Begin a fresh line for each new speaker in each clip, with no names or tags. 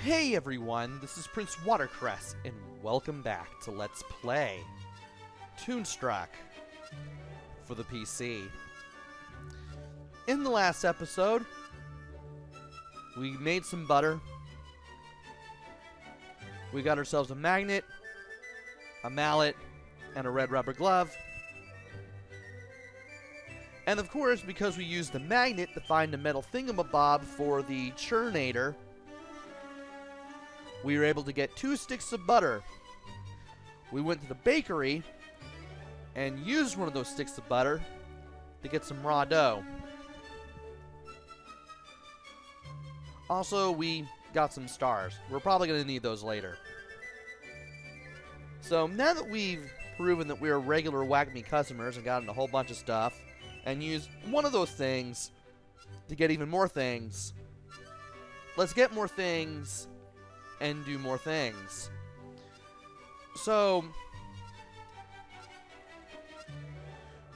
Hey everyone, this is PrinceWatercress, and welcome back to Let's Play Toonstruck for the PC. In the last episode, we made some butter. We got ourselves a magnet, a mallet, and a red rubber glove. And of course, because we used the magnet to find a metal thingamabob for the churnator, we were able to get 2 sticks of butter. We went to the bakery and used one of those sticks of butter to get some raw dough. Also, we got some stars. We're probably going to need those later. So now that we've proven that we're regular Whack-Me customers and gotten a whole bunch of stuff and used one of those things to get even more things, let's get more things and do more things. So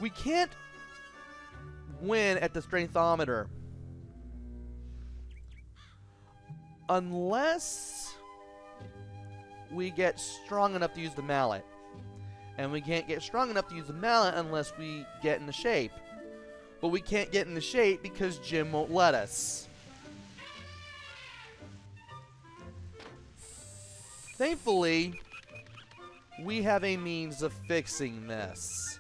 we can't win at the strengthometer unless we get strong enough to use the mallet. And we can't get strong enough to use the mallet unless we get into shape. But we can't get into shape because Jim won't let us. Thankfully, we have a means of fixing this.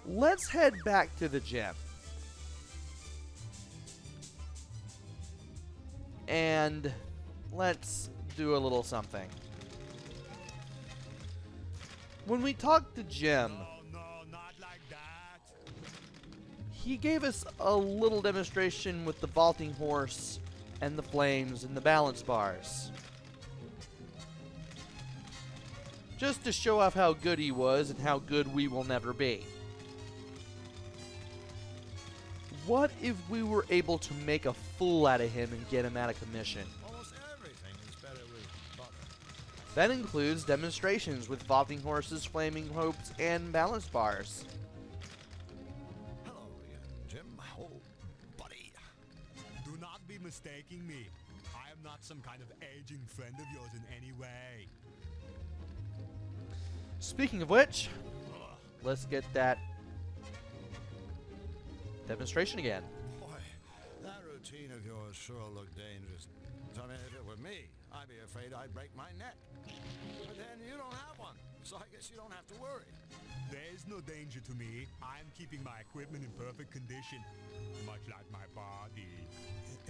Let's head back to the gym. And let's do a little something. When we talked to Jim, he gave us a little demonstration with the vaulting horse and the flames and the balance bars, just to show off how good he was and how good we will never be. What if we were able to make a fool out of him and get him out of commission?
Almost everything is better with butter.
That includes demonstrations with vaulting horses, flaming hopes, and balance bars.
Hello again, Jim.
Oh, buddy. Do not be mistaking me. I am not some kind of aging friend of yours in any way.
Speaking of which, let's get that demonstration again.
Boy, that routine of yours sure looked dangerous. I mean, if it were me, I'd be afraid I'd break my neck. But then you don't have one, so I guess you don't have to worry.
There's no danger to me. I'm keeping my equipment in perfect condition, much like my body.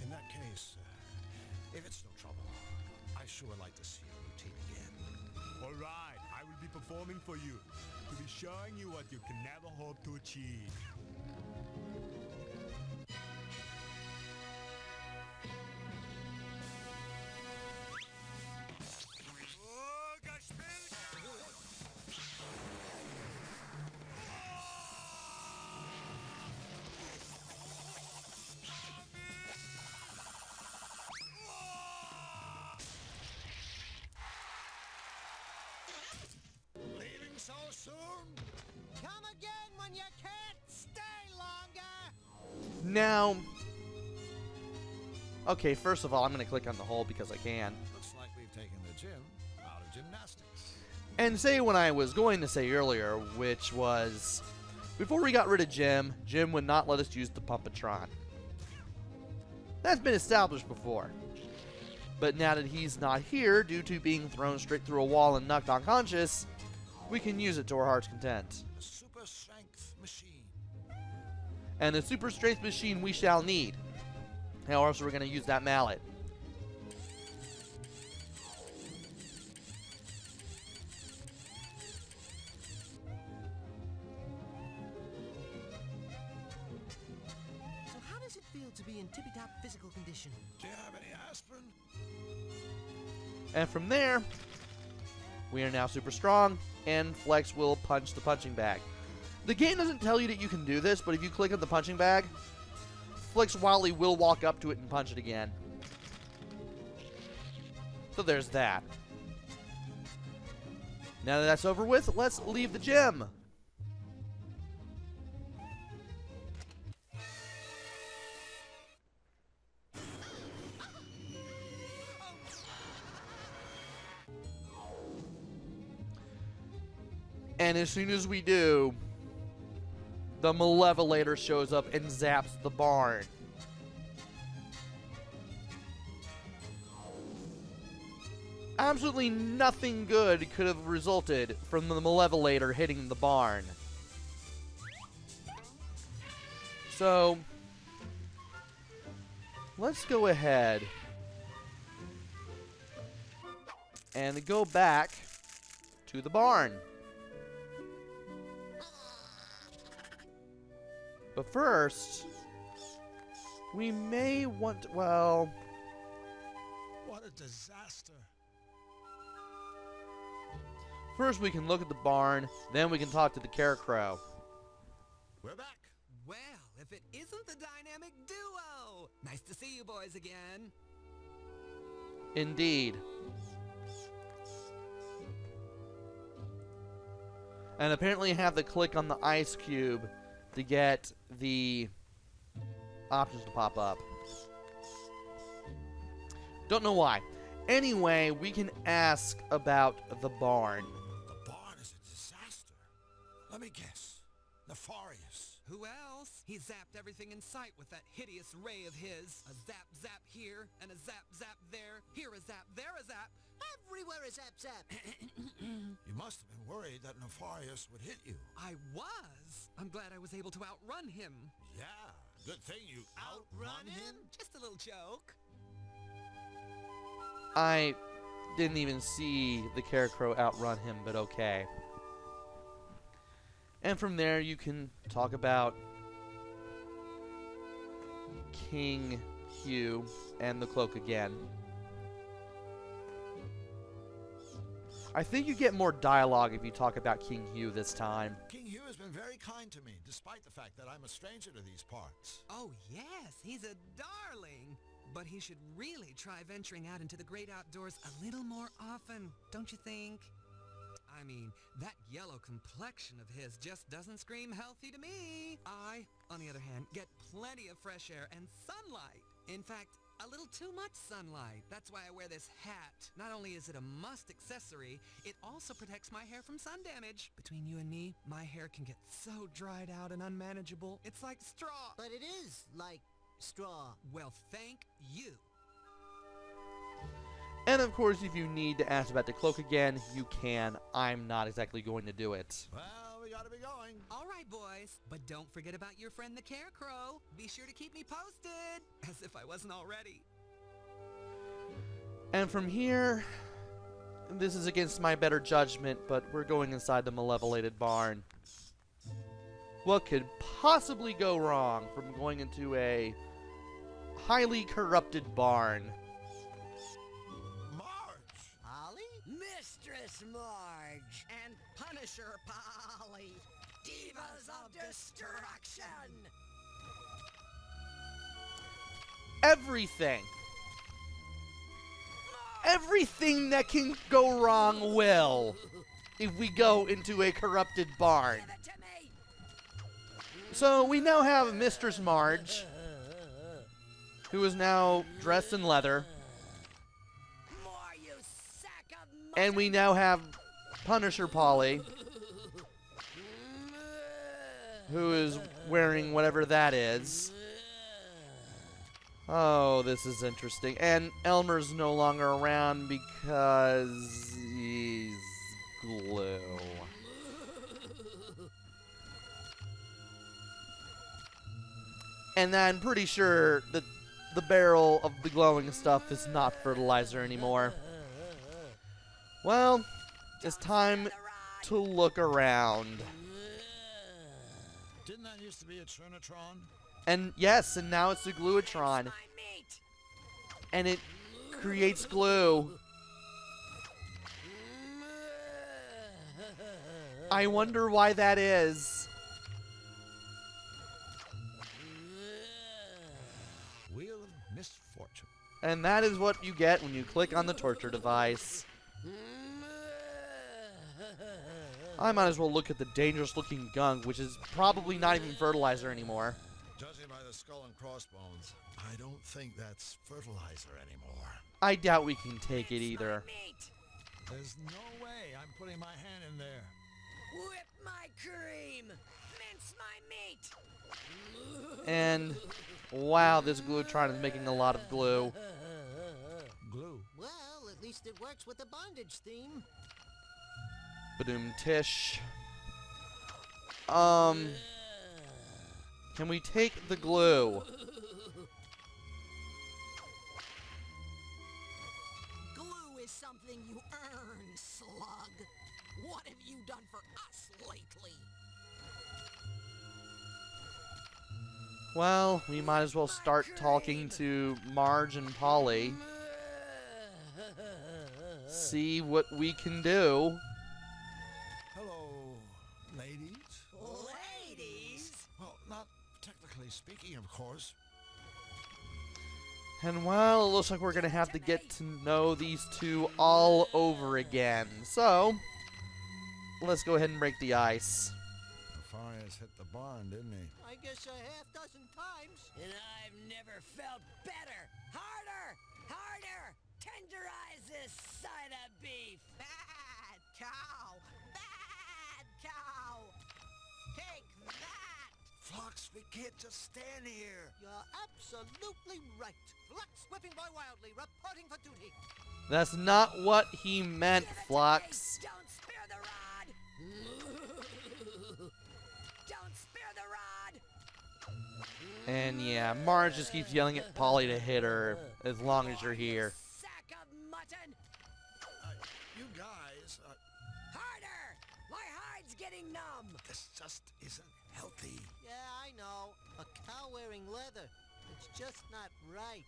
In that case, if it's no trouble, I sure would like to see your routine again.
All right, I will be performing for you, to be showing you what you can never hope to achieve.
So soon?
Come again when you can't stay longer!
Now, okay, first of all, I'm going to click on the hole because I can.
Looks like we've taken the gym out of gymnastics.
And say what I was going to say earlier, which was, before we got rid of Jim, Jim would not let us use the Pumpatron. That's been established before. But now that he's not here, due to being thrown straight through a wall and knocked unconscious, we can use it to our heart's content.
A super strength machine.
And the super strength machine we shall need. How else are we going to use that mallet?
So how does it feel to be in tippy-top physical condition?
Do you have any aspirin?
And from there, we are now super strong, and Flex will punch the punching bag. The game doesn't tell you that you can do this, but if you click on the punching bag, Flex Wildly will walk up to it and punch it again. So there's that. Now that that's over with, let's leave the gym. And as soon as we do, the Malevolator shows up and zaps the barn. Absolutely nothing good could have resulted from the Malevolator hitting the barn. So, let's go ahead and go back to the barn. But first, we may want to, well...
What a disaster.
First we can look at the barn, then we can talk to the Scarecrow.
We're back.
Well, if it isn't the dynamic duo! Nice to see you boys again.
Indeed. And apparently you have to click on the ice cube to get the options to pop up. Don't know why. Anyway, we can ask about the barn.
The barn is a disaster. Let me guess. Nefarious.
Who else? He zapped everything in sight with that hideous ray of his. A zap zap here, and a zap zap there. Here a zap, there a zap. Everywhere a zap zap.
You must have been worried that Nefarious would hit you.
I was. I'm glad I was able to outrun him.
Yeah, good thing you outrun him.
Just a little joke.
I didn't even see the Scarecrow outrun him, but okay. And from there you can talk about King Hugh and the cloak again. I think you get more dialogue if you talk about King Hugh this time.
King Hugh has been very kind to me, despite the fact that I'm a stranger to these parts.
Oh, yes, he's a darling. But he should really try venturing out into the great outdoors a little more often, don't you think? I mean, that yellow complexion of his just doesn't scream healthy to me. I, on the other hand, get plenty of fresh air and sunlight. In fact, a little too much sunlight. That's why I wear this hat. Not only is it a must accessory, it also protects my hair from sun damage. Between you and me, my hair can get so dried out and unmanageable, it's like straw.
But it is like straw.
Well, thank you.
And of course, if you need to ask about the cloak again, you can. I'm not exactly going to do it.
Well, we gotta be going.
All right, boys. But don't forget about your friend the Scarecrow. Be sure to keep me posted. As if I wasn't already.
And from here, this is against my better judgment, but we're going inside the Malevolated barn. What could possibly go wrong from going into a highly corrupted barn?
Marge!
Ollie?
Mistress Marge and Punisher Polly, divas of destruction.
Everything. Everything that can go wrong will if we go into a corrupted barn.
Give it to me.
So we now have Mistress Marge, who is now dressed in leather.
More, you sack of
And we now have Punisher Polly, who is wearing whatever that is. Oh, this is interesting. And Elmer's no longer around because he's glue. And I'm pretty sure that the barrel of the glowing stuff is not fertilizer anymore. Well, it's time to look around.
Didn't that used to be a Trinitron?
And yes, and now it's a gluatron. And it creates glue. I wonder why that is.
Wheel of Misfortune.
And that is what you get when you click on the torture device. I might as well look at the dangerous looking gunk, which is probably not even fertilizer anymore.
Judging by the skull and crossbones, I don't think that's fertilizer anymore.
I doubt we can take it either.
There's no way I'm putting my hand in there.
Whip my cream! Mince my meat!
And wow, this Glutron is making a lot of glue.
Glue.
Well, at least it works with the bondage theme.
Badoom tish. Can we take the glue?
Glue is something you earn, slug. What have you done for us lately?
Well, we might as well start talking to Marge and Polly. See what we can do.
Hello, ladies.
Ladies?
Well, not technically speaking, of course.
And well, it looks like we're going to have to get to know these two all over again. So, let's go ahead and break the ice.
Nefarious hit the barn, didn't he?
I guess a half dozen times.
And I've never felt better! Harder! Harder! Tenderize this side of beef!
Bad cow! Bad cow! Take that!
Flux, we can't just stand here.
You're absolutely right. Flux whipping boy wildly, reporting for duty.
That's not what he meant,
Give it to
Flux.
me. Don't spare the rod! Don't spare the rod!
And yeah, Marge just keeps yelling at Polly to hit her as long as you're here.
Sack of mutton!
You guys,
Harder! My hide's getting numb!
this just isn't healthy.
Yeah, I know. A cow wearing leather. It's just not right.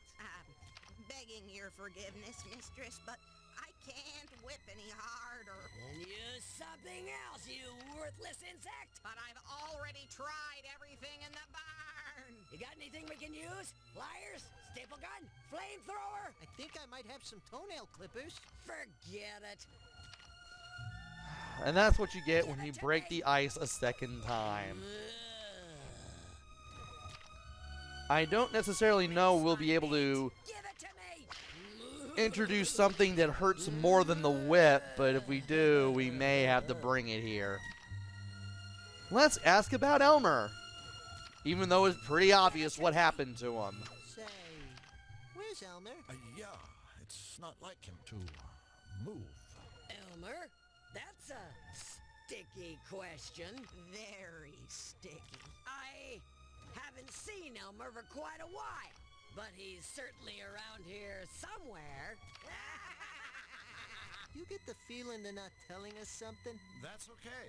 Begging your forgiveness, mistress, but I can't whip any harder.
Then use something else, you worthless insect!
But I've already tried everything in the barn.
You got anything we can use? Pliers? Staple gun? Flamethrower?
I think I might have some toenail clippers.
Forget it.
And that's what you get when you break the ice a second time. I don't necessarily know we'll be able to
Give it to me!
introduce something that hurts more than the whip, but if we do, we may have to bring it here. Let's ask about Elmer, even though it's pretty obvious what happened to him.
Say, where's Elmer?
Yeah, it's not like him to move.
Elmer? That's a sticky question.
Very sticky.
I haven't seen Elmer for quite a while, but he's certainly around here somewhere.
You get the feeling they're not telling us something?
That's okay.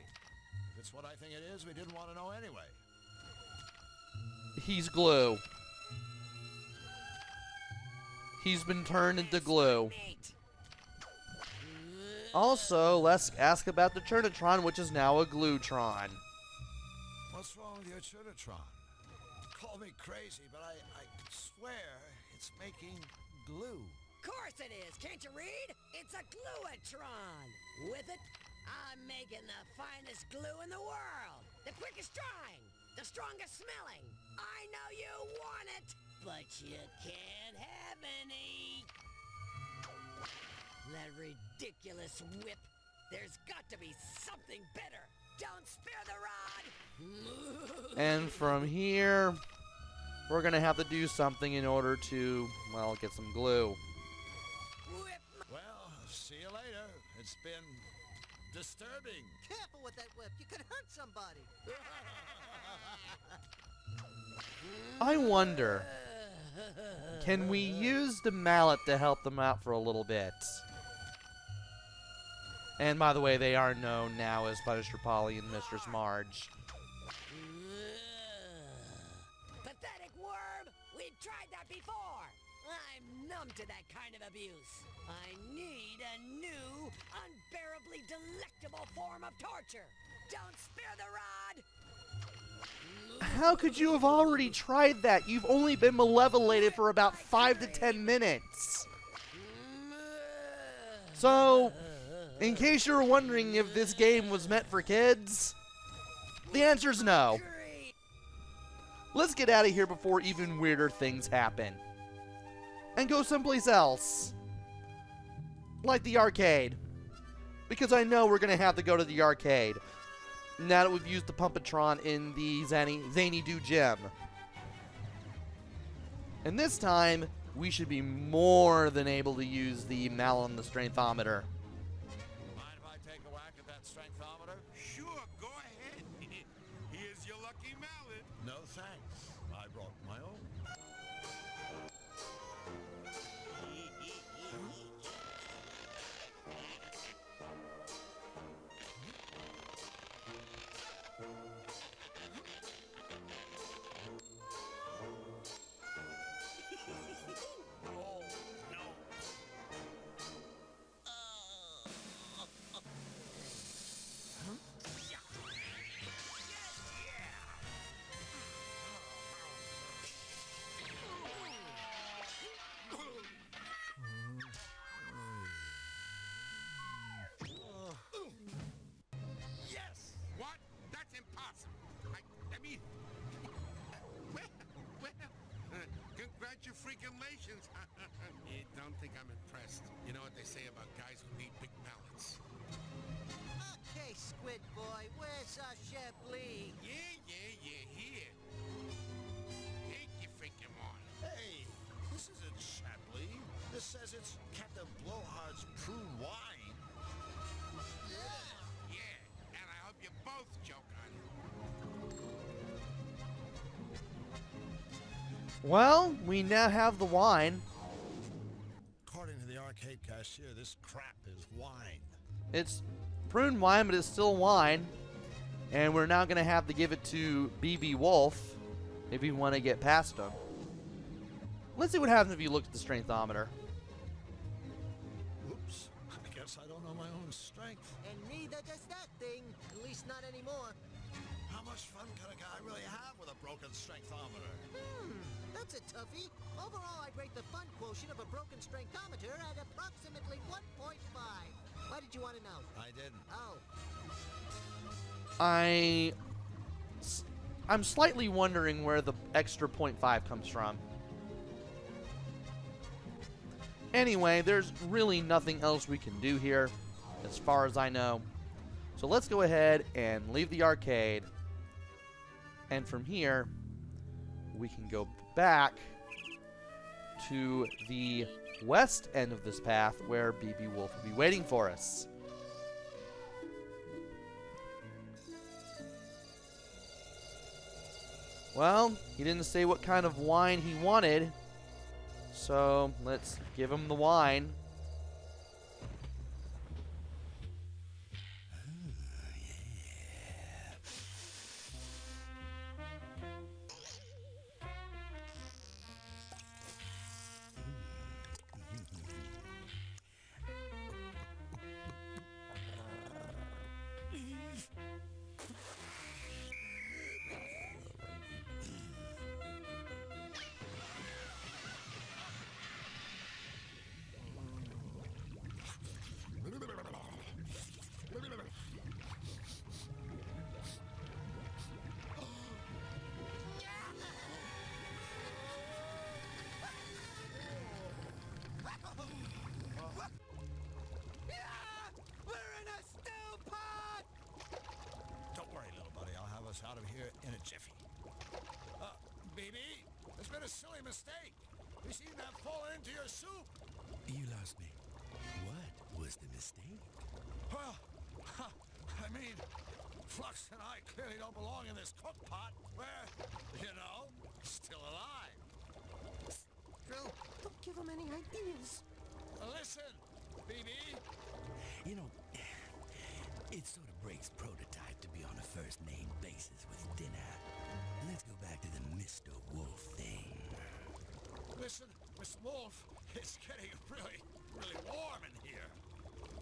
If it's what I think it is, we didn't want to know anyway.
He's glue. He's been turned into glue. Also, let's ask about the Churnatron, which is now a Glutron.
What's wrong with your Churnatron? Call me crazy, but I swear it's making glue.
Of course it is, can't you read? It's a Gluatron. With it, I'm making the finest glue in the world. The quickest drying, the strongest smelling. I know you want it, but you can't have any. That ridiculous whip. There's got to be something better. Don't spare the rod.
And from here, we're going to have to do something in order to, well, get some glue.
Whip
Well, see you later. It's been disturbing.
Careful with that whip. You could hurt somebody.
I wonder, can we use the mallet to help them out for a little bit? And by the way, they are known now as Punisher Polly and Mistress Marge.
Pathetic worm! We've tried that before! I'm numb to that kind of abuse. I need a new, unbearably delectable form of torture. Don't spare the rod!
How could you have already tried that? You've only been malevolated for about 5 to 10 minutes. So, in case you're wondering if this game was meant for kids, the answer's no. Let's get out of here before even weirder things happen. And go someplace else. Like the arcade. Because I know we're going to have to go to the arcade. now that we've used the Pumpatron in the Zany Do gem. And this time, we should be more than able to use the Mal on the Strengthometer.
Mind if I take a whack at that strengthometer?
Sure, go ahead. Here's your lucky mallet.
No thanks. I brought my own.
What? That's impossible. I mean, congratulations. You don't think I'm impressed? You know what they say about guys who need big mallets?
Okay, Squid Boy, where's our Chablis?
Yeah, here. Take your freaking one.
Hey, this isn't Chablis. This says it's Captain Blowhard's prune wine.
Yeah, and I hope you both choke on it.
Well, we now have the wine.
According to the arcade cashier, this crap is wine.
It's prune wine, but it's still wine. And we're now going to have to give it to BB Wolf if we want to get past him. Let's see what happens if you look at the strengthometer.
Oops. I guess I don't know my own strength.
And neither does that thing, at least not anymore.
How much fun can a guy really have with a broken strengthometer?
That's a toughie. Overall, I'd rate the fun quotient of a broken strengthometer at approximately 1.5. Why did you want to know?
I didn't.
Oh,
I'm slightly wondering where the extra 0.5 comes from. Anyway, there's really nothing else we can do here, as far as I know. So let's go ahead and leave the arcade. And from here, we can go back to the west end of this path where BB Wolf will be waiting for us. Well, he didn't say what kind of wine he wanted, so let's give him the wine.
Out of here in a jiffy. BB, there's been a silly mistake. We seem to have fallen into your soup.
You lost me. What was the mistake?
Well, I mean, Flux and I clearly don't belong in this cook pot. We're, still alive.
Drew, don't give him any ideas.
Listen, BB.
You know, it sort of breaks prototype to be on a first-name basis with dinner. Let's go back to the Mr. Wolf thing.
Listen, Mr. Wolf, it's getting really warm in here.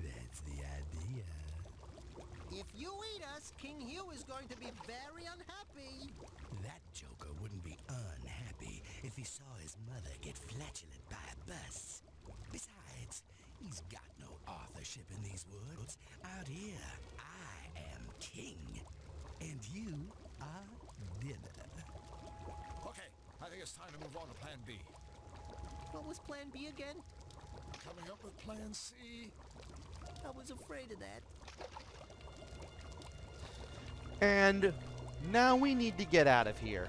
That's the idea.
If you eat us, King Hugh is going to be very unhappy.
That joker wouldn't be unhappy if he saw his mother get flatulent by a bus. Besides, he's got no authorship in these woods. Out here, I am king, and you are dinner.
Okay, I think it's time to move on to Plan B.
What was Plan B again?
Coming up with Plan C.
I was afraid of that.
And now we need to get out of here.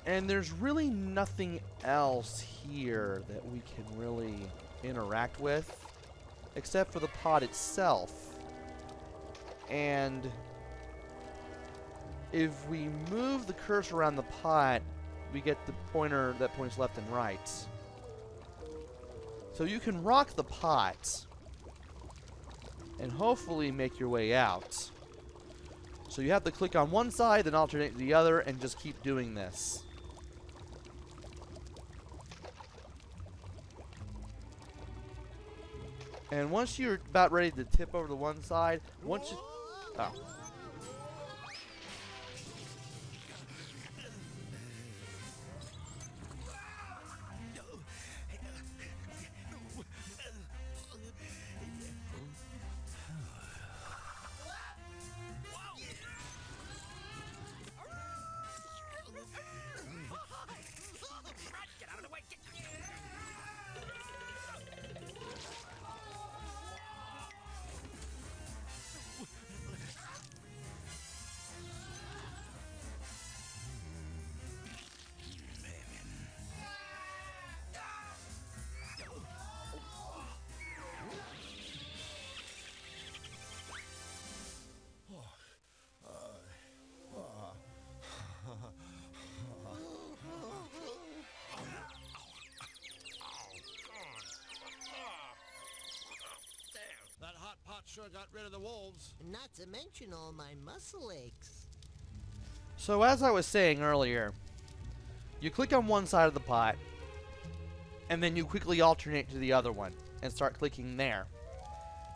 And there's really nothing else here that we can really interact with, except for the pod itself. And if we move the cursor around the pot, we get the pointer that points left and right. So you can rock the pot and hopefully make your way out. So you have to click on one side, then alternate to the other, and just keep doing this. And once you're about ready to tip over to one side, once you... Oh.
Get out of the way!
That hot pot sure got rid of the wolves.
Not to mention all my muscle aches.
So as I was saying earlier, you click on one side of the pot, and then you quickly alternate to the other one, and start clicking there.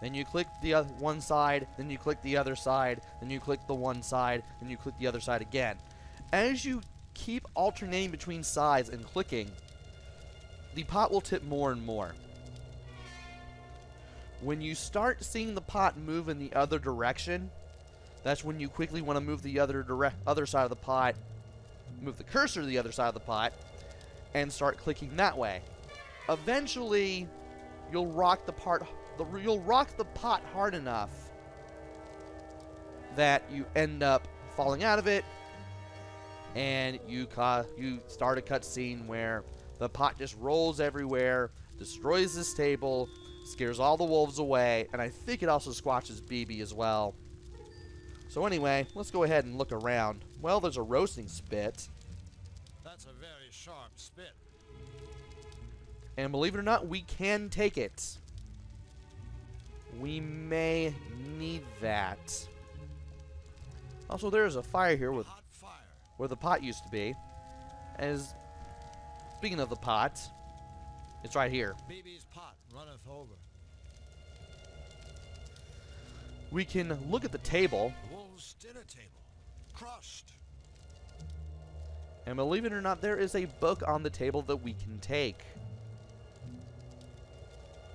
Then you click the other one side, then you click the other side, then you click the one side, then you click the other side again. As you keep alternating between sides and clicking, the pot will tip more and more. When you start seeing the pot move in the other direction, that's when you quickly want to move the other side of the pot, move the cursor to the other side of the pot, and start clicking that way. Eventually, you'll rock the pot hard enough that you end up falling out of it, and you start a cutscene where the pot just rolls everywhere, destroys this table, scares all the wolves away, and I think it also squashes BB as well. So anyway, let's go ahead and look around. Well, there's a roasting spit.
That's a very sharp spit.
And believe it or not, we can take it. We may need that. Also, there's a fire here with
Hot fire.
where the pot used to be. As speaking of the pot, it's right here.
BB's pot runneth over.
We can look at the table,
The wolves' dinner table. Crushed.
and believe it or not, there is a book on the table that we can take.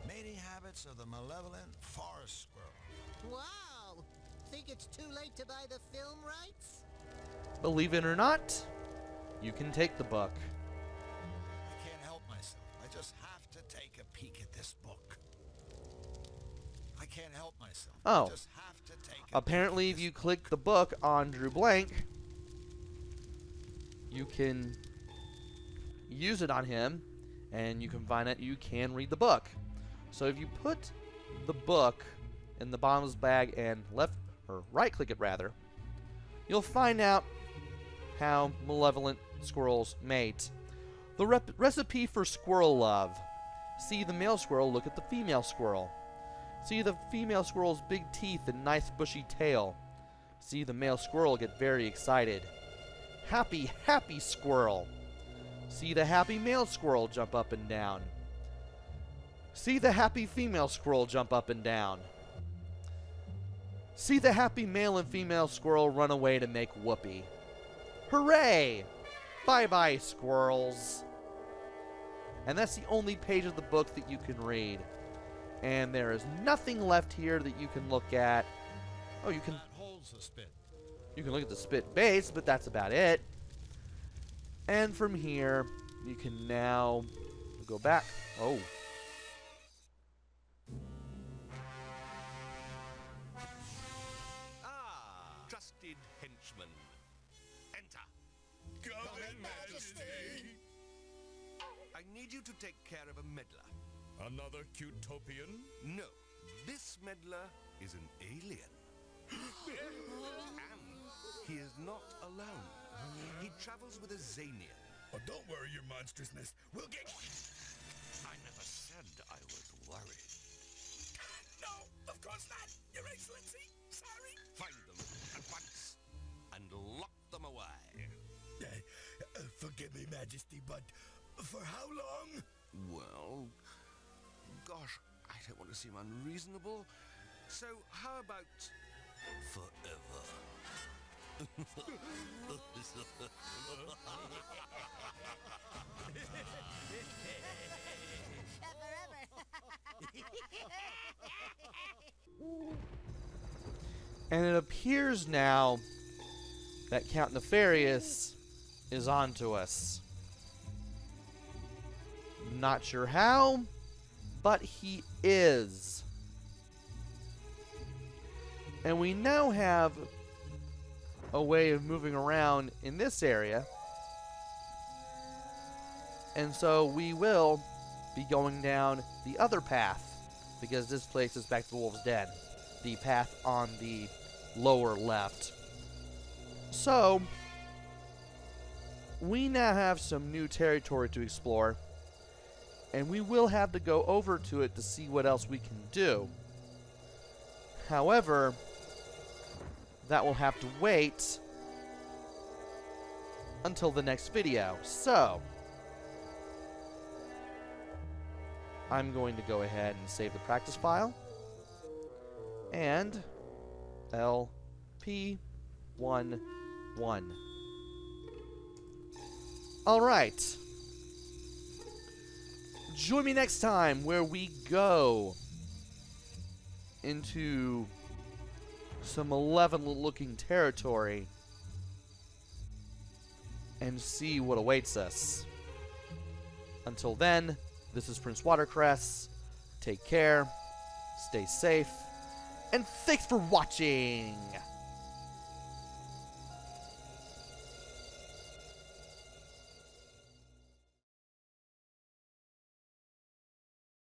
Mating habits of the malevolent forest squirrel.
Wow! Think it's too late to buy the film rights?
Believe it or not, you can take the book.
I can't help myself. I just have to take a peek at this book. I can't help myself.
Oh.
I just have to take a
Apparently,
peek
if
at
you
this
click the book on Drew Blank, you can use it on him, and you can find out you can read the book. So if you put the book in the bottom of his bag and right click it rather, you'll find out how malevolent squirrels mate. The recipe for squirrel love. See the male squirrel look at the female squirrel. See the female squirrel's big teeth and nice bushy tail. See the male squirrel get very excited. Happy, happy squirrel. See the happy male squirrel jump up and down. See the happy female squirrel jump up and down. See the happy male and female squirrel run away to make whoopee. Hooray! Bye-bye, squirrels. And that's the only page of the book that you can read. And there is nothing left here that you can look at. Oh, you can
that holds the spit.
look at the spit base, but that's about it. And from here, you can now go back. Oh.
Coming, Majesty.
I need you to take care of a meddler.
Another cutopian?
No, this meddler is an alien. And he is not alone. He travels with a Zanian.
Oh, don't worry, your monstrousness. We'll get...
I never said I was worried.
No, of course not, Your Excellency. Sorry.
Find them at once and lock them away.
Forgive me, Majesty, but for how long?
Well, gosh, I don't want to seem unreasonable. So how about forever?
And it appears now that Count Nefarious is onto us. Not sure how, but he is. And we now have a way of moving around in this area. And so we will be going down the other path, because this place is back to the Wolf's Den. The path on the lower left. So, we now have some new territory to explore, and we will have to go over to it to see what else we can do. However, that will have to wait until the next video. So, I'm going to go ahead and save the practice file. And LP11. Alright. Join me next time where we go into some malevolent looking territory and see what awaits us. Until then, this is PrinceWatercress. Take care, stay safe, and thanks for watching!